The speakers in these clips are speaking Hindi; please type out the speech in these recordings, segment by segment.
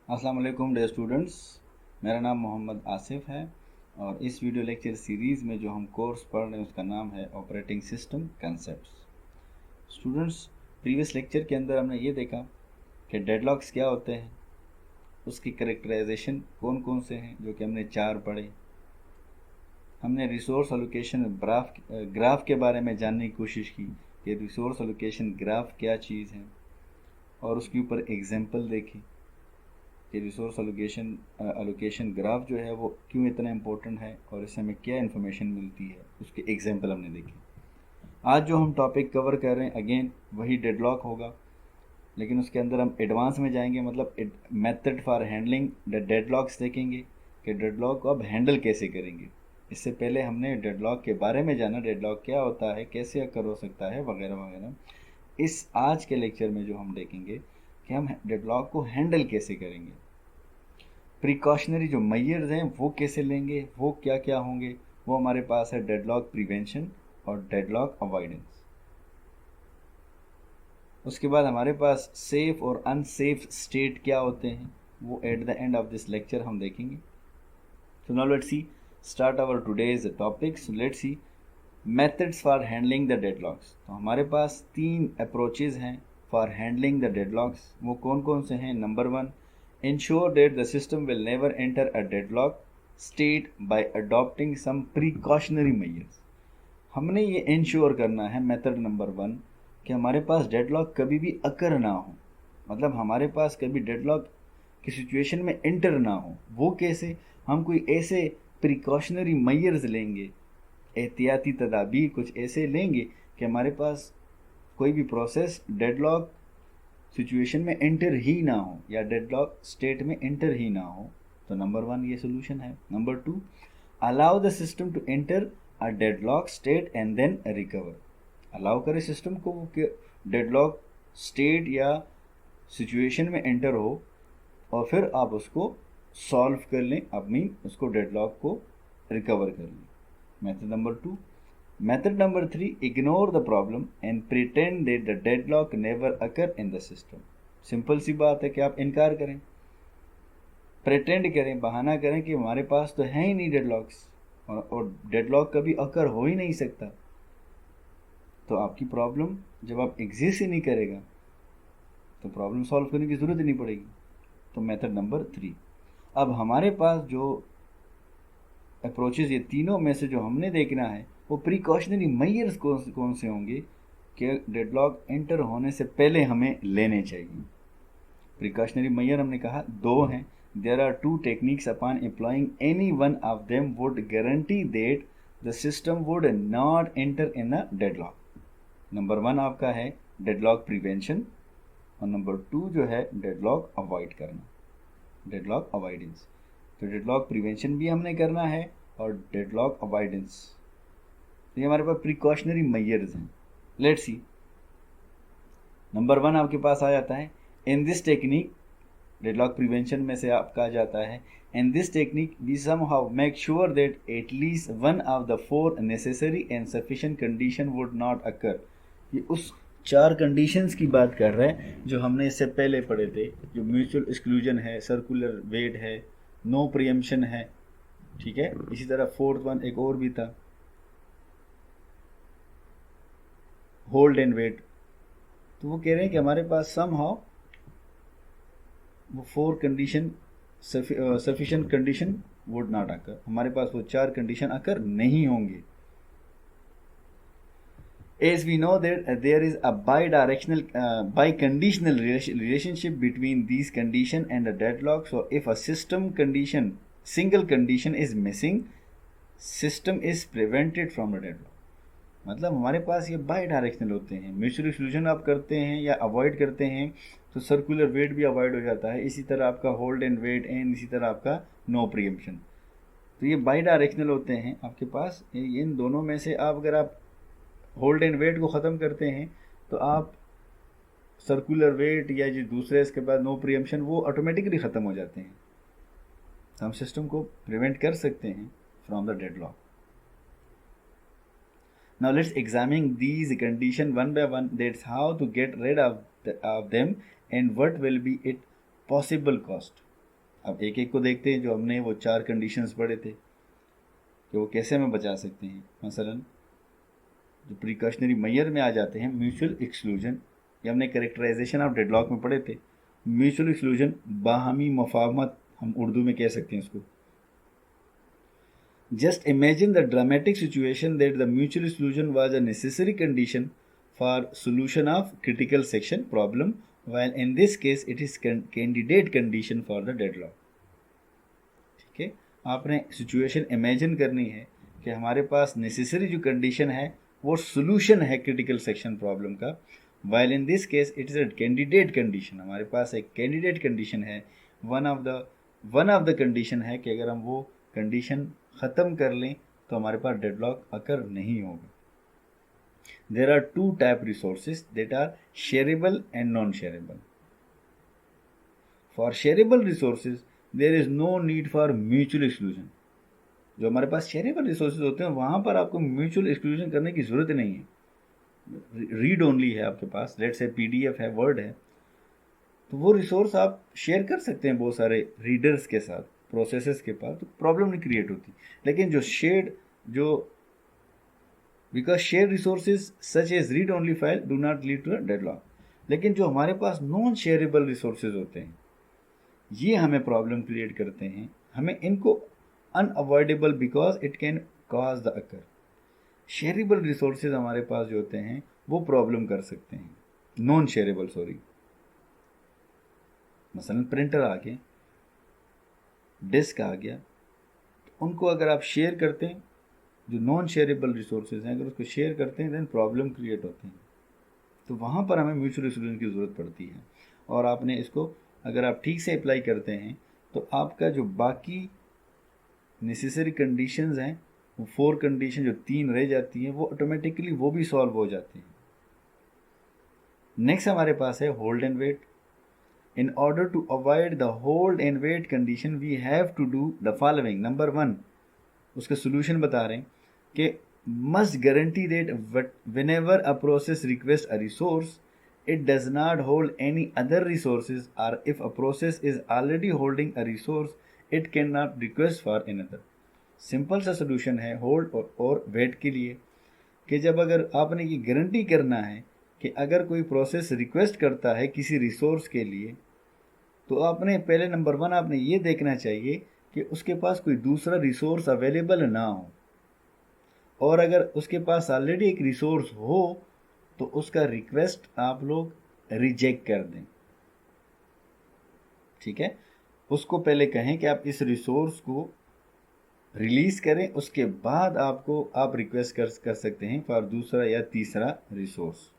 अस्सलाम वालेकुम डियर स्टूडेंट्स, मेरा नाम मोहम्मद आसिफ है और इस वीडियो लेक्चर सीरीज़ में जो हम कोर्स पढ़ रहे हैं उसका नाम है operating system concepts. Students, previous lecture के अंदर हमने ये देखा कि डेडलॉक्स क्या होते हैं, उसकी करेक्टराइजेशन कौन कौन से हैं, जो कि हमने 4 पढ़े। हमने रिसोर्स एलोकेशन ग्राफ के बारे में जानने की कोशिश की कि रिसोर्स एलोकेशन ग्राफ क्या चीज़ है और उसके ऊपर एग्जाम्पल देखी कि रिसोर्स एलोकेशन ग्राफ जो है वो क्यों इतना इम्पोर्टेंट है और इससे हमें क्या इन्फॉर्मेशन मिलती है, उसके एग्जांपल हमने देखे। आज जो हम टॉपिक कवर कर रहे हैं अगेन वही डेडलॉक होगा, लेकिन उसके अंदर हम एडवांस में जाएंगे, मतलब method for handling the deadlocks देखेंगे कि डेडलॉक को अब हैंडल कैसे करेंगे। इससे पहले हमने डेडलॉक के बारे में जाना, डेडलॉक क्या होता है, कैसे अकर हो सकता है, वगैरह वगैरह। इस आज के लेक्चर में जो हम देखेंगे कि हम डेडलॉक को हैंडल कैसे करेंगे, प्रिकॉशनरी जो मेजर्स हैं वो कैसे लेंगे, वो क्या क्या होंगे। वो हमारे पास है डेडलॉक प्रिवेंशन और डेडलॉक अवॉइडेंस। उसके बाद हमारे पास सेफ और अनसेफ स्टेट क्या होते हैं, वो at the end of this lecture हम देखेंगे। So now let's see start our today's topics. Let's see methods for handling the deadlocks. तो हमारे पास 3 अप्रोचेज हैं फॉर हैंडलिंग द डेडलॉक्स। वो कौन कौन से हैं? Number 1, ensure that the system will never enter a deadlock state by adopting some precautionary measures। हमने ये इंश्योर करना है, मेथड नंबर 1, कि हमारे पास डेडलॉक कभी भी अकर ना हो, मतलब हमारे पास कभी डेडलॉक की सिचुएशन में एंटर ना हो। वो कैसे? हम कोई ऐसे प्रिकॉशनरी मेजर्स लेंगे, एहतियाती तदाबीर कुछ ऐसे लेंगे कि हमारे पास कोई भी प्रोसेस डेडलॉक सिचुएशन में एंटर ही ना हो या डेडलॉक स्टेट में एंटर ही ना हो। तो नंबर 1 ये सोल्यूशन है। Number 2, allow the system to enter a deadlock state and then recover. Allow करें सिस्टम को कि डेडलॉक स्टेट या सिचुएशन में एंटर हो और फिर आप उसको सॉल्व कर लें, अपनी उसको डेडलॉक को रिकवर कर लें। Method number 2। Method number 3, ignore the problem and pretend that the deadlock never occur in the system। Simple सी बात है कि आप इनकार करें, प्रिटेंड करें, बहाना करें कि हमारे पास तो है ही नहीं डेडलॉक्स और डेडलॉक कभी अकर हो ही नहीं सकता। तो आपकी प्रॉब्लम जब आप एग्जिस्ट ही नहीं करेगा तो प्रॉब्लम सॉल्व करने की ज़रूरत ही नहीं पड़ेगी। तो मेथड नंबर 3। अब हमारे पास जो अप्रोचेज, ये तीनों में से जो हमने देखना है वो प्रिकॉशनरी मेजर्स कौन से होंगे कि डेडलॉक एंटर होने से पहले हमें लेने चाहिए। प्रिकॉशनरी मेजर हमने कहा 2 हैं। There are 2 techniques upon employing any one of them would guarantee that the system would not enter in a deadlock. Number 1 आपका है डेडलॉक प्रिवेंशन और नंबर 2 जो है डेडलॉक अवॉइड करना, डेडलॉक अवॉइडेंस। तो डेडलॉक प्रिवेंशन भी हमने करना है और डेडलॉक अवॉइडेंस। तो ये हमारे पास प्रिकॉशनरी मेजर्स हैं। लेट्स सी, नंबर 1 आपके पास आ जाता है in this technique. Deadlock prevention में से आपका आ जाता है in this technique we somehow make sure that at least one of the 4 necessary and sufficient condition would not occur. ये उस 4 कंडीशंस की बात कर रहे हैं जो हमने इससे पहले पढ़े थे, जो म्यूचुअल एक्सक्लूजन है, सर्कुलर वेट है, नो प्रियम्पशन है, ठीक है। इसी तरह 4th वन एक और भी था, होल्ड एंड वेट। तो वो कह रहे हैं कि हमारे पास सम हाउ वो 4 condition sufficient condition would not अकर, हमारे पास वो 4 कंडीशन अकर नहीं होंगे। As we know that there is a bi-directional, bi-conditional relationship between these condition and the deadlock. So if a system condition, single condition is missing, system is prevented from the deadlock। मतलब हमारे पास ये बाई डायरेक्शनल होते हैं। म्यूचुअल एक्सक्लूजन आप करते हैं या अवॉइड करते हैं तो सर्कुलर वेट भी अवॉइड हो जाता है, इसी तरह आपका होल्ड एंड वेट एंड इसी तरह आपका नो प्रीएम्पशन। तो ये बाई डायरेक्शनल होते हैं आपके पास। इन दोनों में से आप अगर आप होल्ड एंड वेट को ख़त्म करते हैं तो आप सर्कुलर वेट या जो दूसरे इसके बाद नो प्रीएम्पशन वो ऑटोमेटिकली ख़त्म हो जाते हैं। तो हम सिस्टम को प्रिवेंट कर सकते हैं from the deadlock. Now let's examine these conditions one by one. That's how to get rid of them and what will be its possible cost। अब एक एक को देखते हैं। जो हमने वो 4 कंडीशंस पढ़े थे कि वो कैसे हमें बचा सकते हैं। मसलन जो प्रिकॉशनरी मेजर में आ जाते हैं, म्यूचुअल एक्सक्लूजन, ये हमने कैरेक्टराइजेशन ऑफ डेडलॉक में पढ़े थे। म्यूचुअल एक्सक्लूजन, बाहमी मफाहमत हम उर्दू में कह सकते हैं इसको। Just imagine the dramatic situation that the mutual exclusion was a necessary condition for solution of critical section problem, while in this case it is candidate condition for the deadlock. ठीक है, आपने सिचुएशन इमेजिन करनी है कि हमारे पास नेसेसरी जो कंडीशन है वो सोल्यूशन है क्रिटिकल सेक्शन प्रॉब्लम का, while in this case it is a candidate condition, हमारे पास एक कैंडिडेट कंडीशन है। वन ऑफ द कंडीशन है कि अगर हम वो कंडीशन ख़त्म कर लें तो हमारे पास डेडलॉक अकर नहीं होगा। There are 2 type resources that are shareable and non shareable. For shareable resources there is no need for mutual exclusion. जो हमारे पास शेयरेबल रिसोर्सेज होते हैं वहाँ पर आपको म्यूचुअल एक्सक्लूजन करने की ज़रूरत नहीं है, रीड ओनली है आपके पास, लेट से PDF है, वर्ड है, तो वो रिसोर्स आप शेयर कर सकते हैं बहुत सारे रीडर्स के साथ, प्रोसेसेस के पास, तो प्रॉब्लम नहीं क्रिएट होती। लेकिन जो शेयर्ड, जो because share resources such as read only file do not lead to a deadlock. लेकिन जो हमारे पास नॉन शेयरेबल रिसोर्सेज होते हैं ये हमें प्रॉब्लम क्रिएट करते हैं। हमें इनको unavoidable because it can cause the occur. Shareable resources हमारे पास जो होते हैं वो प्रॉब्लम कर सकते हैं, नॉन शेयरेबल सॉरी। मसलन प्रिंटर आ गए, डिस्क आ गया, तो उनको अगर आप शेयर करते हैं, जो नॉन शेयरेबल रिसोर्सेज हैं, अगर उसको शेयर करते हैं देन प्रॉब्लम क्रिएट होते हैं। तो वहाँ पर हमें म्यूचुअल एक्सक्लूजन की ज़रूरत पड़ती है। और आपने इसको अगर आप ठीक से अप्लाई करते हैं तो आपका जो बाकी नेसेसरी कंडीशंस हैं, वो 4 कंडीशन जो 3 रह जाती हैं, वो ऑटोमेटिकली वो भी सॉल्व हो जाती हैं। नेक्स्ट हमारे पास है hold and wait. In order to avoid the hold and wait condition, we have to do the following. Number 1, उसका solution बता रहे हैं कि must guarantee that whenever a process requests a resource, it does not hold any other resources, or if a process is already holding a resource, it cannot request for another. Simple सा solution है hold और wait के लिए कि जब अगर आपने ये गारंटी करना है कि अगर कोई प्रोसेस रिक्वेस्ट करता है किसी रिसोर्स के लिए, तो आपने पहले नंबर 1 आपने ये देखना चाहिए कि उसके पास कोई दूसरा रिसोर्स अवेलेबल ना हो, और अगर उसके पास ऑलरेडी एक रिसोर्स हो तो उसका रिक्वेस्ट आप लोग रिजेक्ट कर दें। ठीक है, उसको पहले कहें कि आप इस रिसोर्स को रिलीज करें, उसके बाद आप रिक्वेस्ट कर सकते हैं फॉर दूसरा या तीसरा resource.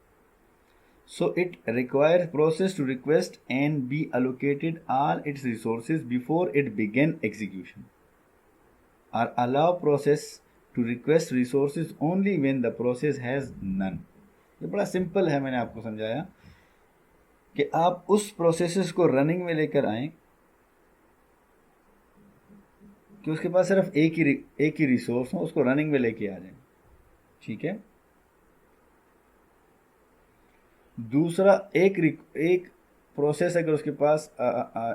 So it requires process to request and be allocated all its resources before it begin execution, or allow process to request resources only when the process has none. ये बड़ा सिंपल है, मैंने आपको समझाया कि आप उस प्रोसेसेस को रनिंग में लेकर आएं कि उसके पास सिर्फ एक ही रिसोर्स हो, उसको रनिंग में लेके आ जाएं। ठीक है, दूसरा एक प्रोसेस अगर उसके पास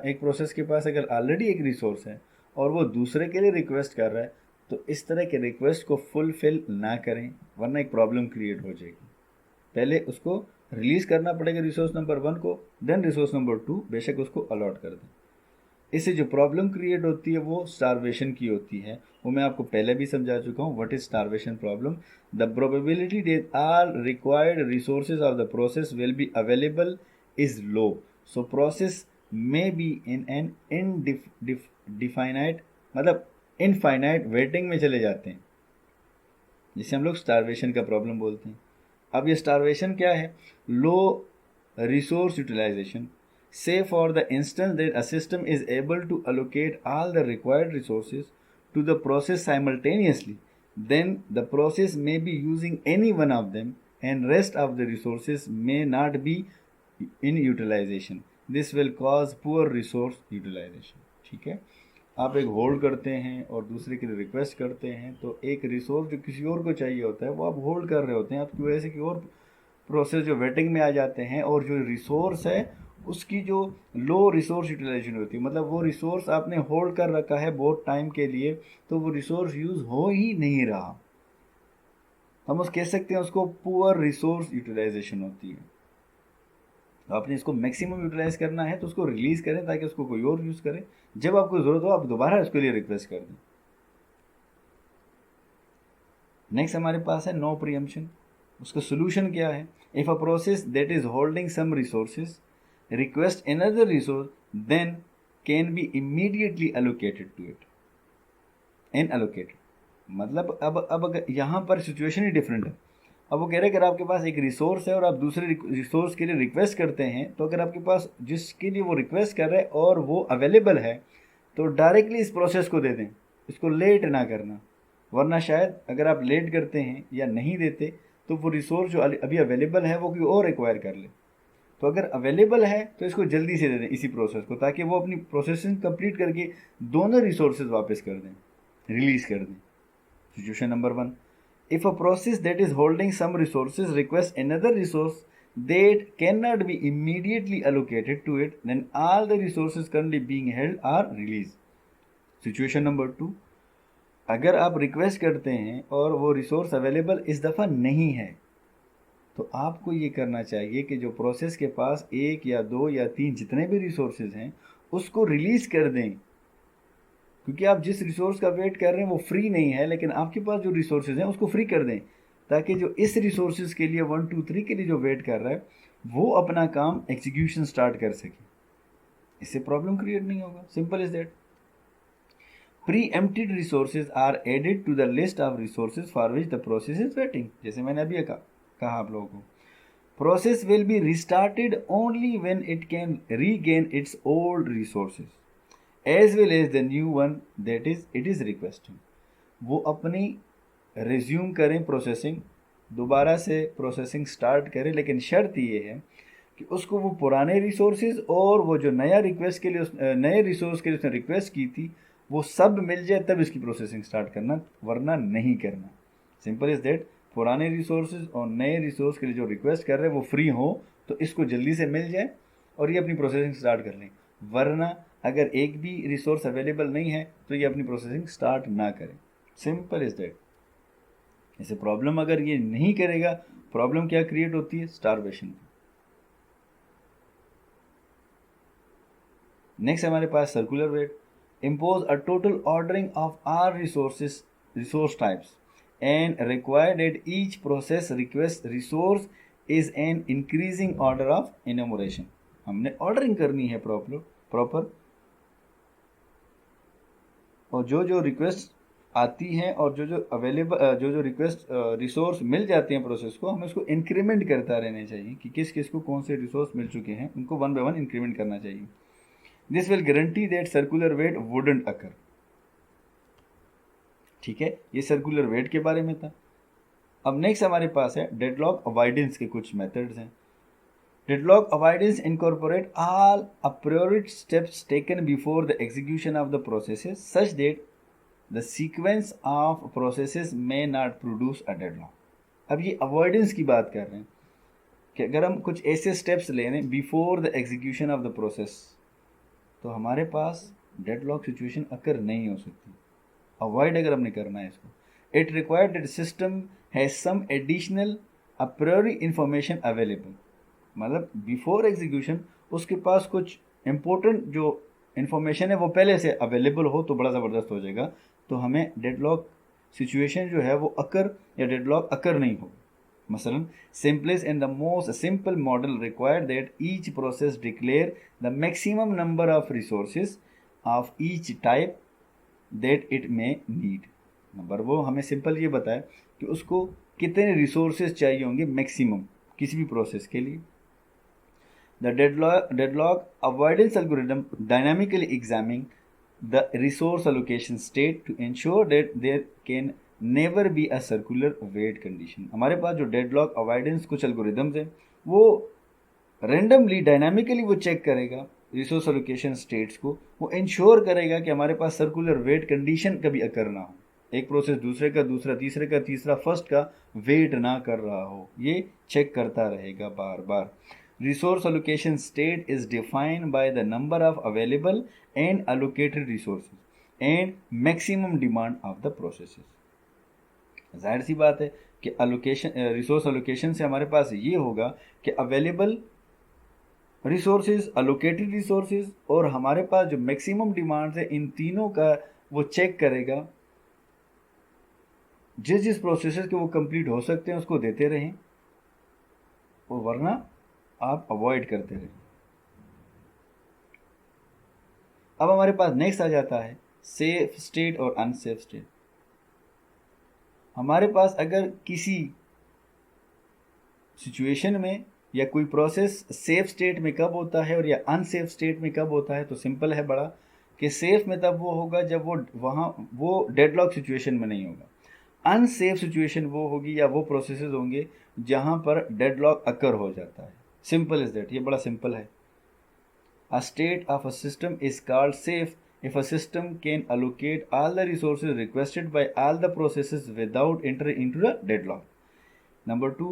एक प्रोसेस के पास अगर ऑलरेडी एक रिसोर्स है और वो दूसरे के लिए रिक्वेस्ट कर रहा है, तो इस तरह के रिक्वेस्ट को फुलफिल ना करें, वरना एक प्रॉब्लम क्रिएट हो जाएगी। पहले उसको रिलीज करना पड़ेगा रिसोर्स नंबर 1 को, देन रिसोर्स नंबर 2 बेशक उसको अलॉट कर दें। इससे जो प्रॉब्लम क्रिएट होती है वो स्टारवेशन की होती है, वो मैं आपको पहले भी समझा चुका हूँ। What is starvation problem? The probability that all required resources of the process will be available is low, so process may be in an indefinite मतलब इनफाइनाइट वेटिंग में चले जाते हैं, जिसे हम लोग स्टारवेशन का प्रॉब्लम बोलते हैं। अब ये स्टारवेशन क्या है? Low resource utilization. Say for the instance that a system is able to allocate all the required resources to the process simultaneously, then the process may be using any one of them and rest of the resources may not be in utilization. This will cause poor resource utilization. ठीक है, आप एक होल्ड करते हैं और दूसरे के लिए रिक्वेस्ट करते हैं, तो एक रिसोर्स जो किसी और को चाहिए होता है वो आप होल्ड कर रहे होते हैं, आपकी वजह से कि और प्रोसेस जो वेटिंग में आ जाते हैं, और जो रिसोर्स है उसकी जो लो रिसोर्स यूटिलाइजेशन होती है, मतलब वो रिसोर्स आपने होल्ड कर रखा है बहुत टाइम के लिए, तो वो रिसोर्स यूज़ हो ही नहीं रहा, हम उस कह सकते हैं उसको पुअर रिसोर्स यूटिलाइजेशन होती है। तो आपने इसको मैक्सिमम यूटिलाइज करना है तो उसको रिलीज करें ताकि उसको कोई और यूज़ करे, जब आपको ज़रूरत हो आप दोबारा उसके लिए रिक्वेस्ट कर दें। नेक्स्ट हमारे पास है नो प्रीएम्पशन। उसका सोल्यूशन क्या है? If a process that is holding some resources request another resource then can be immediately allocated to it. In allocated मतलब अब अगर यहाँ पर सिचुएशन ही डिफरेंट है। अब वो कह रहे हैं अगर आपके पास एक रिसोर्स है और आप दूसरे रिसोर्स के लिए रिक्वेस्ट करते हैं, तो अगर आपके पास जिसके लिए वो रिक्वेस्ट कर रहे हैं और वो अवेलेबल है, तो डायरेक्टली इस प्रोसेस को दे दें, इसको लेट ना करना, वरना शायद अगर आप लेट करते हैं या नहीं देते तो वो रिसोर्स जो अभी अवेलेबल है वो कोई और एक्वायर कर ले। तो अगर अवेलेबल है तो इसको जल्दी से दे दें इसी प्रोसेस को, ताकि वो अपनी प्रोसेसिंग कंप्लीट करके दोनों रिसोर्सेज वापस कर दें, रिलीज कर दें। Situation number 1, if a process that is holding some resources requests another resource that cannot be immediately allocated to it, then all the resources currently being held are released. Situation number 2, अगर आप रिक्वेस्ट करते हैं और वो रिसोर्स अवेलेबल इस दफ़ा नहीं है, तो आपको ये करना चाहिए कि जो प्रोसेस के पास 1 या 2 या 3 जितने भी रिसोर्सेज हैं उसको रिलीज़ कर दें, क्योंकि आप जिस रिसोर्स का वेट कर रहे हैं वो फ्री नहीं है, लेकिन आपके पास जो रिसोर्सेज हैं उसको फ्री कर दें, ताकि जो इस रिसोर्सेज के लिए 1 2 3 के लिए जो वेट कर रहा है वो अपना काम एग्जीक्यूशन स्टार्ट कर सके, इससे प्रॉब्लम क्रिएट नहीं होगा। Simple is that. Preempted resources are added to the list of resources for which the process is waiting. जैसे मैंने अभी कहा आप लोगों को, process will be restarted only when it can regain its old resources as well as the new one that is it is requesting. वो अपनी रिज्यूम करें प्रोसेसिंग, दोबारा से प्रोसेसिंग स्टार्ट करें, लेकिन शर्त ये है कि उसको वो पुराने रिसोर्सेज और वो जो नया रिक्वेस्ट के लिए नए रिसोर्स के लिए उसने रिक्वेस्ट की थी वो सब मिल जाए तब इसकी प्रोसेसिंग स्टार्ट करना, वरना नहीं करना। Simple is that. पुराने रिसोर्सेज और नए रिसोर्स के लिए जो रिक्वेस्ट कर रहे हैं वो फ्री हो तो इसको जल्दी से मिल जाए और ये अपनी प्रोसेसिंग स्टार्ट कर लें, वरना अगर एक भी रिसोर्स अवेलेबल नहीं है तो ये अपनी प्रोसेसिंग स्टार्ट ना करें। Simple is that. ऐसे प्रॉब्लम अगर ये नहीं करेगा, प्रॉब्लम क्या क्रिएट होती है? स्टारवेशन। नेक्स्ट हमारे पास circular wait. Impose a total ordering of all resources resource types and required that each process request resource is an increasing order of enumeration। हमने ऑर्डरिंग करनी है प्रॉपर और जो रिक्वेस्ट आती हैं और जो अवेलेबल जो रिक्वेस्ट रिसोर्स मिल जाते हैं प्रोसेस को, हमें उसको इंक्रीमेंट करता रहना चाहिए कि किस किस को कौन से रिसोर्स मिल चुके हैं, उनको 1 by 1 इंक्रीमेंट करना चाहिए। This will guarantee that circular wait wouldn't occur. ठीक है, ये सर्कुलर वेट के बारे में था। अब नेक्स्ट हमारे पास है डेडलॉक अवॉइडेंस के कुछ मेथड्स हैं। Deadlock avoidance incorporate all a priori steps taken before the execution of the processes such that the sequence of processes may not produce a deadlock. अब ये अवॉइडेंस की बात कर रहे हैं कि अगर हम कुछ ऐसे स्टेप्स ले लें before the execution of the process, तो हमारे पास डेडलॉक सिचुएशन अकर नहीं हो सकती। अवॉइड अगर हमने करना है इसको, it required that system has some additional a priori information available. मतलब बिफोर एग्जीक्यूशन उसके पास कुछ इंपॉर्टेंट जो इंफॉर्मेशन है वो पहले से अवेलेबल हो तो बड़ा ज़बरदस्त हो जाएगा, तो हमें डेडलॉक सिचुएशन जो है वो अकर या डेडलॉक अकर नहीं हो। मसलन simplest and the most simple model required that each process declare the maximum number of resources of each type that it may need. Number वो हमें सिंपल ये बताए कि उसको कितने रिसोर्सेज चाहिए होंगे मैक्सिमम किसी भी प्रोसेस के लिए। The deadlock avoidance algorithm dynamically examine the resource allocation state to ensure that there can never be a circular wait condition. हमारे पास जो डेडलॉक अवॉइडेंस कुछ एल्गोरिथम्स हैं वो रेंडमली डायनामिकली वो चेक करेगा रिसोर्स एलोकेशन स्टेट्स को, वो इंश्योर करेगा कि हमारे पास सर्कुलर वेट कंडीशन कभी अकर ना हो, एक प्रोसेस दूसरे का दूसरा, तीसरे का तीसरा, फर्स्ट का वेट ना कर रहा हो, ये चेक करता रहेगा बार बार। Resource allocation state is defined by the number of available and allocated resources and maximum demand of the processes. जाहिर सी बात है कि रिसोर्स अलोकेशन से हमारे पास ये होगा कि अवेलेबल रिसोर्सेज, अलोकेटेड रिसोर्सेज और हमारे पास जो मैक्सिमम डिमांड है, इन तीनों का वो चेक करेगा। जिस प्रोसेसेस के वो कंप्लीट हो सकते हैं उसको देते रहें और वरना आप अवॉइड करते रहें। अब हमारे पास नेक्स्ट आ जाता है सेफ स्टेट और अनसेफ स्टेट। हमारे पास अगर किसी सिचुएशन में या कोई प्रोसेस सेफ स्टेट में कब होता है और या अनसेफ स्टेट में कब होता है, तो सिंपल है बड़ा कि सेफ में तब वो होगा जब वो डेडलॉक सिचुएशन में नहीं होगा। अनसेफ सिचुएशन वो होगी या वो प्रोसेसेस होंगे जहां पर डेडलॉक अकर हो जाता है। सिंपल इज दैट, ये बड़ा सिंपल है। A state of a system is called safe if a system can allocate all the resources requested by all the processes without entering into a deadlock. Number 2,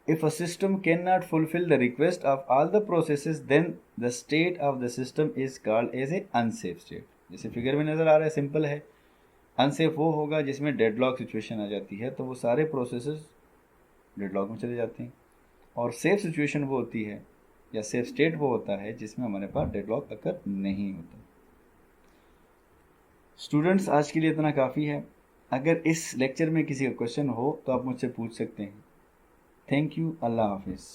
if a system cannot fulfill the request of all the processes, then the state of the system is called as a unsafe state. जैसे फिगर में नज़र आ रहा है, सिंपल है। अनसेफ वो होगा जिसमें डेडलॉक सिचुएशन आ जाती है, तो वो सारे प्रोसेसेस डेडलॉक में चले जाते हैं। और सेफ सिचुएशन वो होती है या सेफ स्टेट वो होता है जिसमें हमारे पास डेडलॉक अकर नहीं होता। स्टूडेंट्स, आज के लिए इतना काफ़ी है। अगर इस लेक्चर में किसी का क्वेश्चन हो तो आप मुझसे पूछ सकते हैं। Thank you. अल्लाह हाफिज़।